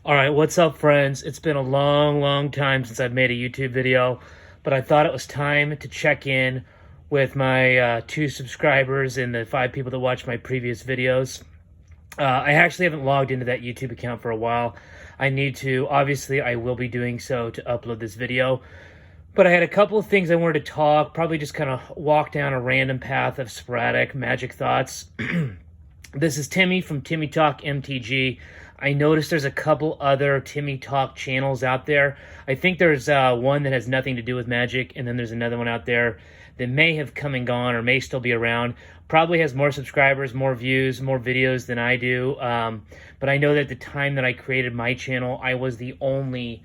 All right, what's up, friends? It's been a long time since I've made a YouTube video, but I thought it was time to check in with my 2 subscribers and the 5 people that watched my previous videos. I actually haven't logged into that YouTube account for a while. I need to. Obviously, I will be doing so to upload this video. But I had a couple of things I wanted to talk, probably just kind of walk down a random path of sporadic magic thoughts. This is Timmy from Timmy Talk MTG. I noticed there's a couple other Timmy Talk channels out there. I think there's one that has nothing to do with magic, and then there's another one out there that may have come and gone or may still be around. Probably has more subscribers, more views, more videos than I do. But I know that at the time that I created my channel, I was the only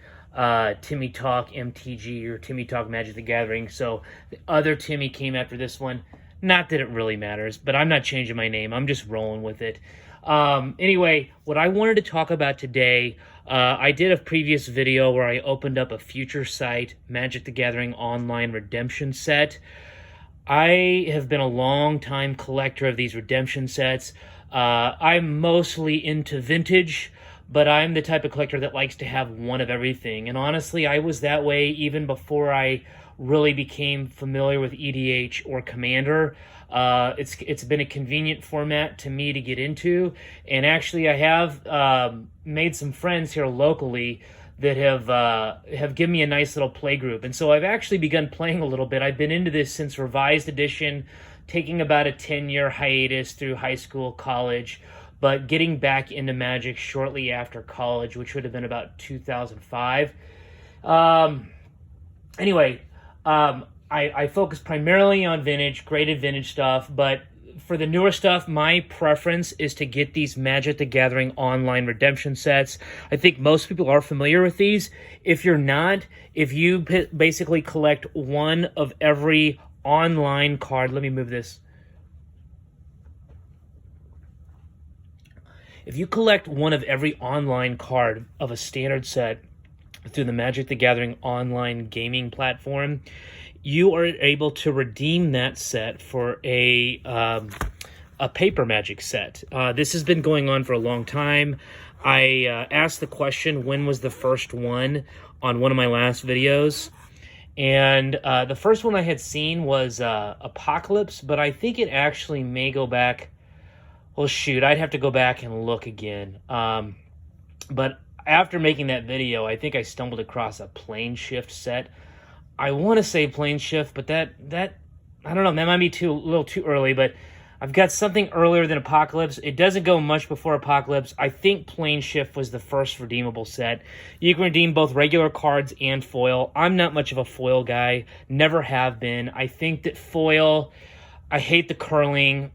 Timmy Talk MTG or Timmy Talk Magic the Gathering. So the other Timmy came after this one. Not that it really matters, but I'm not changing my name. I'm just rolling with it. Anyway, what I wanted to talk about today, I did a previous video where I opened up a future site, Magic the Gathering Online Redemption Set. I have been a long time collector of these redemption sets. I'm mostly into vintage, but I'm the type of collector that likes to have one of everything. And honestly, I was that way even before I really became familiar with EDH or Commander. It's been a convenient format to me to get into, and actually I have made some friends here locally that have given me a nice little play group, and so I've actually begun playing a little bit. I've been into this since Revised Edition, taking about a 10-year hiatus through high school, college, but getting back into Magic shortly after college, which would have been about 2005. Anyway, I focus primarily on vintage, graded vintage stuff, but for the newer stuff, my preference is to get these Magic the Gathering online redemption sets. I think most people are familiar with these. If you're not, if you basically collect one of every online card, let me move this. If you collect one of every online card of a standard set through the Magic the Gathering online gaming platform, you are able to redeem that set for a paper Magic set. This has been going on for a long time. I asked the question, when was the first one, on one of my last videos. And the first one I had seen was Apocalypse, but I think it actually may go back. Well, shoot, I'd have to go back and look again. But after making that video, I think I stumbled across a Plane Shift set. I want to say Plane Shift, but that I don't know, that might be a little too early, but I've got something earlier than Apocalypse. It doesn't go much before Apocalypse. I think Plane Shift was the first redeemable set. You can redeem both regular cards and foil. I'm not much of a foil guy, never have been. I think that foil, I hate the curling.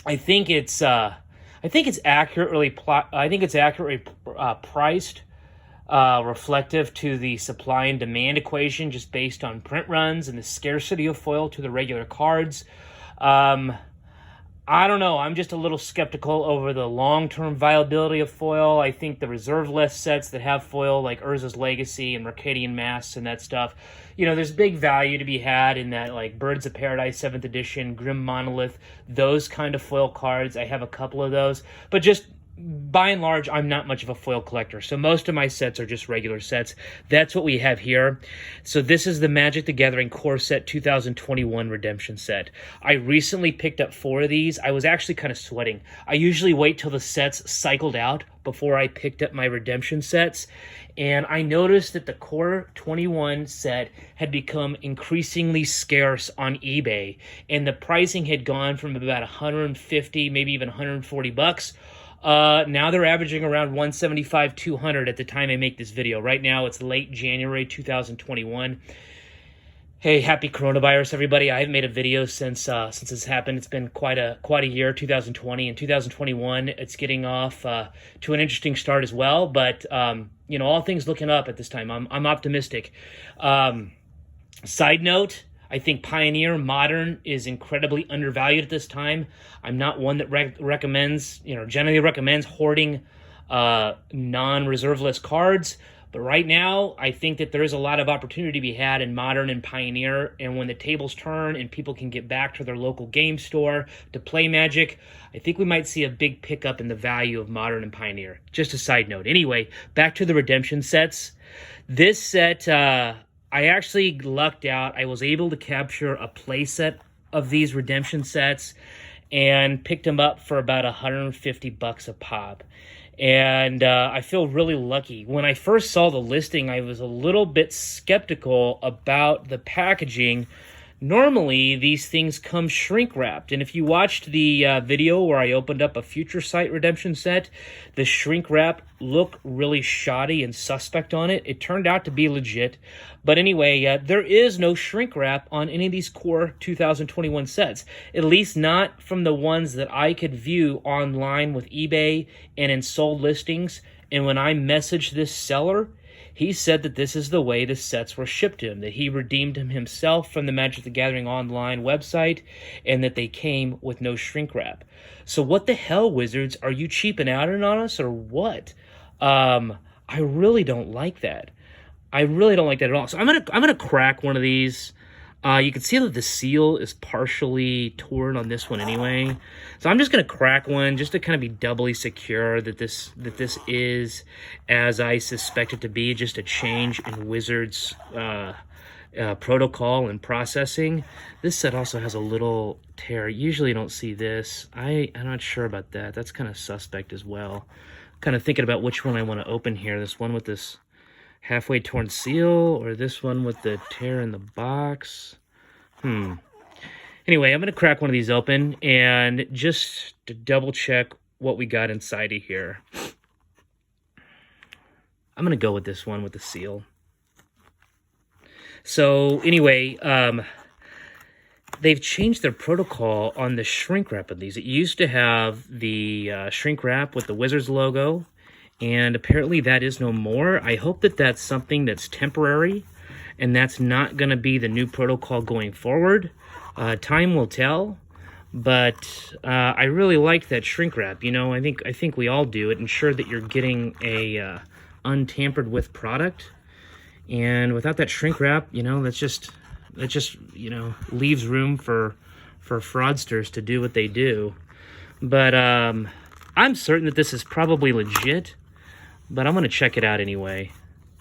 I think it's accurately priced, reflective to the supply and demand equation, just based on print runs and the scarcity of foil to the regular cards. I don't know. I'm just a little skeptical over the long-term viability of foil. I think the reserve list sets that have foil, like Urza's Legacy and Mercadian Masks and that stuff, you know, there's big value to be had in that, like Birds of Paradise 7th edition, Grim Monolith, those kind of foil cards. I have a couple of those, but just by and large, I'm not much of a foil collector, so most of my sets are just regular sets. That's what we have here. So this is the Magic the Gathering Core Set 2021 Redemption Set. I recently picked up 4 of these. I was actually kind of sweating. I usually wait till the sets cycled out before I picked up my redemption sets, and I noticed that the Core 21 set had become increasingly scarce on eBay, and the pricing had gone from about 150, maybe even 140 bucks. Now they're averaging around 175, 200 at the time I make this video. Right now, it's late January 2021. Hey, happy coronavirus, everybody. I haven't made a video since this happened. It's been quite a year, 2020. And 2021, it's getting off to an interesting start as well. But, you know, all things looking up at this time. I'm optimistic. Side note, I think Pioneer Modern is incredibly undervalued at this time. I'm not one that generally recommends hoarding non-reserve list cards, But right now, I think that there is a lot of opportunity to be had in Modern and Pioneer. And when the tables turn and people can get back to their local game store to play Magic, I think we might see a big pickup in the value of Modern and Pioneer. Just a side note. Anyway, back to the redemption sets. This set, I actually lucked out. I was able to capture a play set of these redemption sets and picked them up for about $150 a pop. And I feel really lucky. When I first saw the listing, I was a little bit skeptical about the packaging. Normally, these things come shrink wrapped. And if you watched the video where I opened up a Future Sight redemption set, the shrink wrap looked really shoddy and suspect on it. It turned out to be legit. But anyway, there is no shrink wrap on any of these core 2021 sets, at least not from the ones that I could view online with eBay and in sold listings. And when I messaged this seller, he said that this is the way the sets were shipped to him, that he redeemed them himself from the Magic the Gathering online website, and that they came with no shrink wrap. So what the hell, Wizards? Are you cheaping out on us or what? I really don't like that. I really don't like that at all. So I'm gonna crack one of these. You can see that the seal is partially torn on this one anyway. So I'm just going to crack one just to kind of be doubly secure that this is as I suspect it to be, just a change in Wizards protocol and processing. This set also has a little tear. Usually you don't see this. I'm not sure about that. That's kind of suspect as well. Kind of thinking about which one I want to open here. This one with this halfway torn seal, or this one with the tear in the box. Anyway, I'm going to crack one of these open and just to double check what we got inside of here. I'm going to go with this one with the seal. So anyway, they've changed their protocol on the shrink wrap of these. It used to have the shrink wrap with the Wizards logo, and apparently that is no more. I hope that that's something that's temporary, and that's not going to be the new protocol going forward. Time will tell, but I really like that shrink wrap. You know, I think we all do. It ensures that you're getting a untampered with product, and without that shrink wrap, you know, that just you know, leaves room for fraudsters to do what they do. But I'm certain that this is probably legit. But I'm going to check it out anyway.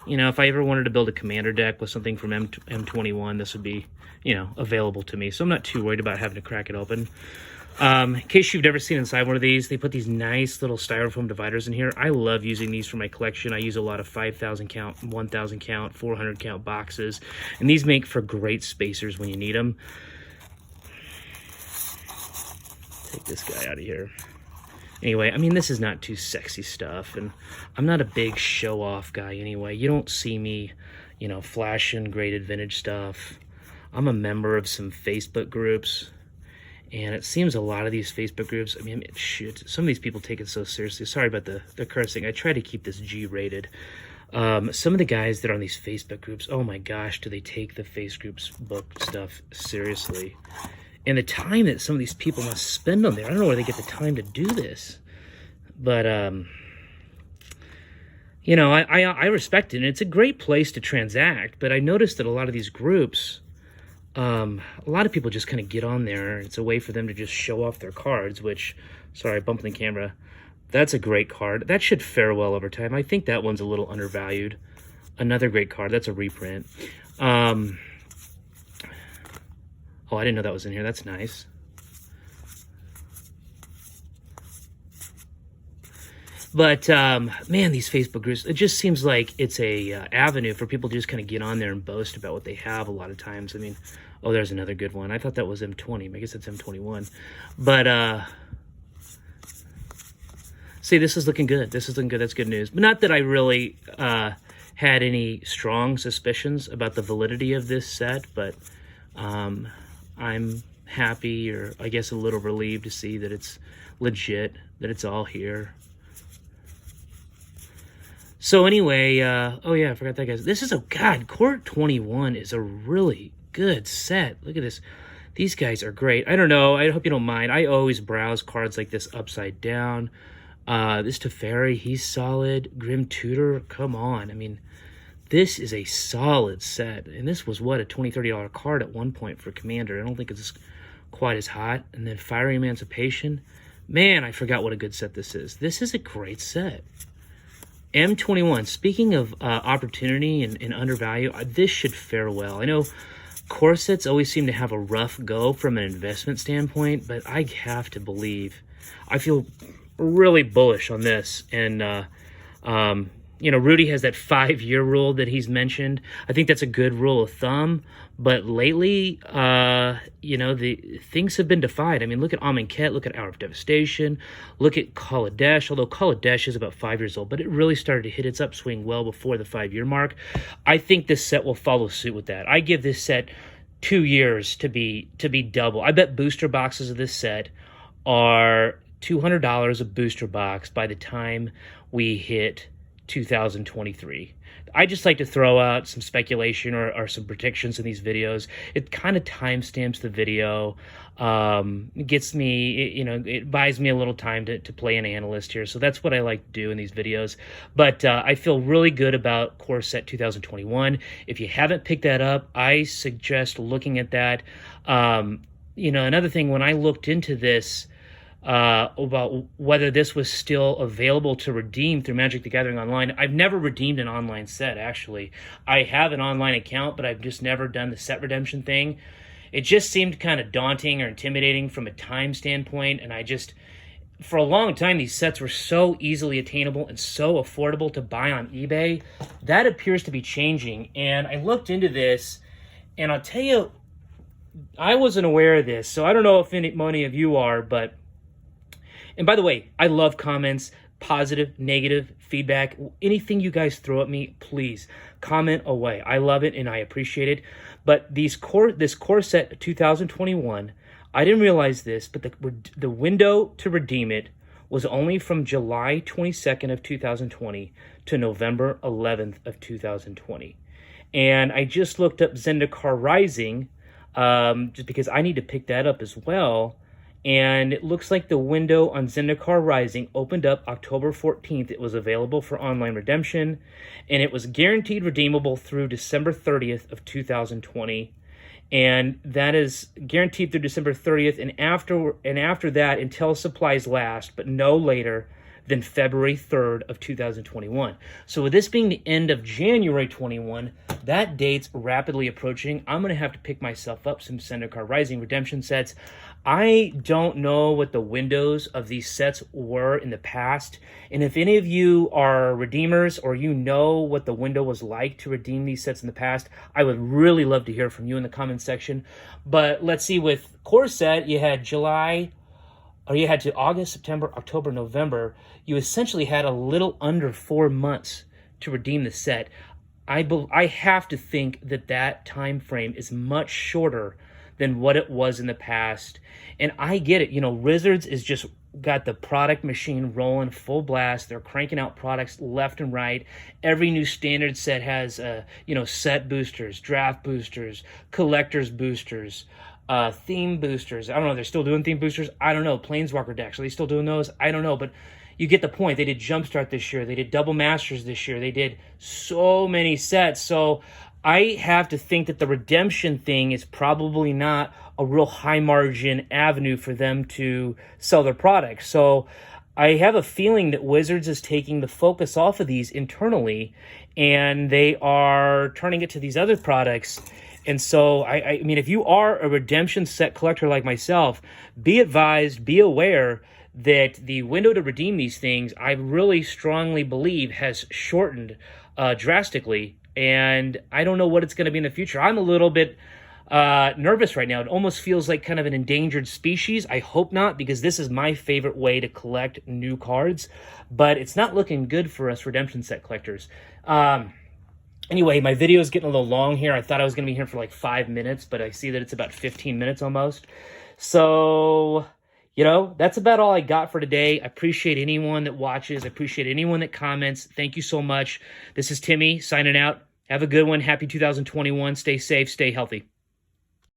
You know, if I ever wanted to build a commander deck with something from M21, this would be, you know, available to me. So I'm not too worried about having to crack it open. In case you've never seen inside one of these, they put these nice little styrofoam dividers in here. I love using these for my collection. I use a lot of 5,000 count, 1,000 count, 400 count boxes. And these make for great spacers when you need them. Take this guy out of here. Anyway, I mean, this is not too sexy stuff, and I'm not a big show-off guy anyway. You don't see me, you know, flashing graded vintage stuff. I'm a member of some Facebook groups, and it seems a lot of these Facebook groups, I mean, shoot, some of these people take it so seriously. Sorry about the cursing. I try to keep this G-rated. Some of the guys that are on these Facebook groups, oh my gosh, do they take the Facebook book stuff seriously. And the time that some of these people must spend on there, I don't know where they get the time to do this. But, you know, I respect it. And it's a great place to transact. But I noticed that a lot of these groups, a lot of people just kind of get on there. It's a way for them to just show off their cards, which, sorry, I bumped the camera. That's a great card. That should fare well over time. I think that one's a little undervalued. Another great card. That's a reprint. Oh, I didn't know that was in here. That's nice. But, man, these Facebook groups, it just seems like it's a avenue for people to just kind of get on there and boast about what they have a lot of times. I mean, oh, there's another good one. I thought that was M20. I guess it's M21. But, see, this is looking good. This is looking good. That's good news. But not that I really had any strong suspicions about the validity of this set, but I'm happy, or I guess a little relieved to see that it's legit, that it's all here. So anyway, oh yeah, I forgot that, guys. This is Court 21 is a really good set. Look at this. These guys are great. I don't know. I hope you don't mind. I always browse cards like this upside down. This Teferi, he's solid. Grim Tutor, come on. I mean, This is a solid set. And this was, what, a $20, $30 card at one point for Commander. I don't think it's quite as hot. And then Fiery Emancipation. Man, I forgot what a good set this is. This is a great set. M21. Speaking of opportunity and undervalue, this should fare well. I know core sets always seem to have a rough go from an investment standpoint, but I have to believe, I feel really bullish on this. And, you know, Rudy has that 5-year rule that he's mentioned. I think that's a good rule of thumb. But lately, you know, the things have been defied. I mean, look at Amonkhet, look at Hour of Devastation, look at Kaladesh, although Kaladesh is about 5 years old, but it really started to hit its upswing well before the 5-year mark. I think this set will follow suit with that. I give this set 2 years to be double. I bet booster boxes of this set are $200 a booster box by the time we hit 2023. I just like to throw out some speculation or some predictions in these videos. It kind of timestamps the video. It gets me, you know, it buys me a little time to play an analyst here. So that's what I like to do in these videos. But I feel really good about Core Set 2021. If you haven't picked that up, I suggest looking at that. You know, another thing, when I looked into this, about whether this was still available to redeem through Magic the Gathering Online. I've never redeemed an online set, actually. I have an online account, but I've just never done the set redemption thing. It just seemed kind of daunting or intimidating from a time standpoint, and I just, for a long time, these sets were so easily attainable and so affordable to buy on eBay. That appears to be changing, and I looked into this, and I'll tell you, I wasn't aware of this, so I don't know if many of you are, but... And by the way, I love comments, positive, negative, feedback. Anything you guys throw at me, please comment away. I love it and I appreciate it. But this core set 2021, I didn't realize this, but the window to redeem it was only from July 22nd of 2020 to November 11th of 2020. And I just looked up Zendikar Rising, just because I need to pick that up as well. And it looks like the window on Zendikar Rising opened up October 14th. It was available for online redemption, and it was guaranteed redeemable through December 30th of 2020. And that is guaranteed through December 30th, and after that, until supplies last, but no later than February 3rd of 2021. So with this being the end of January 21, that date's rapidly approaching. I'm going to have to pick myself up some Zendikar Rising redemption sets. I don't know what the windows of these sets were in the past. And if any of you are redeemers or you know what the window was like to redeem these sets in the past, I would really love to hear from you in the comments section. But let's see, with Core Set, you had to August, September, October, November. You essentially had a little under 4 months to redeem the set. I have to think that time frame is much shorter than what it was in the past. And I get it. You know, Wizards is just got the product machine rolling full blast. They're cranking out products left and right. Every new standard set has, you know, set boosters, draft boosters, collectors boosters, theme boosters. I don't know. They're still doing theme boosters. I don't know. Planeswalker decks. Are they still doing those? I don't know. But you get the point. They did Jumpstart this year. They did Double Masters this year. They did so many sets. So I have to think that the redemption thing is probably not a real high margin avenue for them to sell their products. So I have a feeling that Wizards is taking the focus off of these internally, and they are turning it to these other products. And so, I mean, if you are a redemption set collector like myself, be advised, be aware that the window to redeem these things, I really strongly believe, has shortened drastically. And I don't know what it's going to be in the future. I'm a little bit nervous right now. It almost feels like kind of an endangered species. I hope not, because this is my favorite way to collect new cards. But it's not looking good for us redemption set collectors. Anyway, my video is getting a little long here. I thought I was going to be here for like 5 minutes, but I see that it's about 15 minutes almost. So, you know, that's about all I got for today. I appreciate anyone that watches. I appreciate anyone that comments. Thank you so much. This is Timmy signing out. Have a good one. Happy 2021. Stay safe. Stay healthy.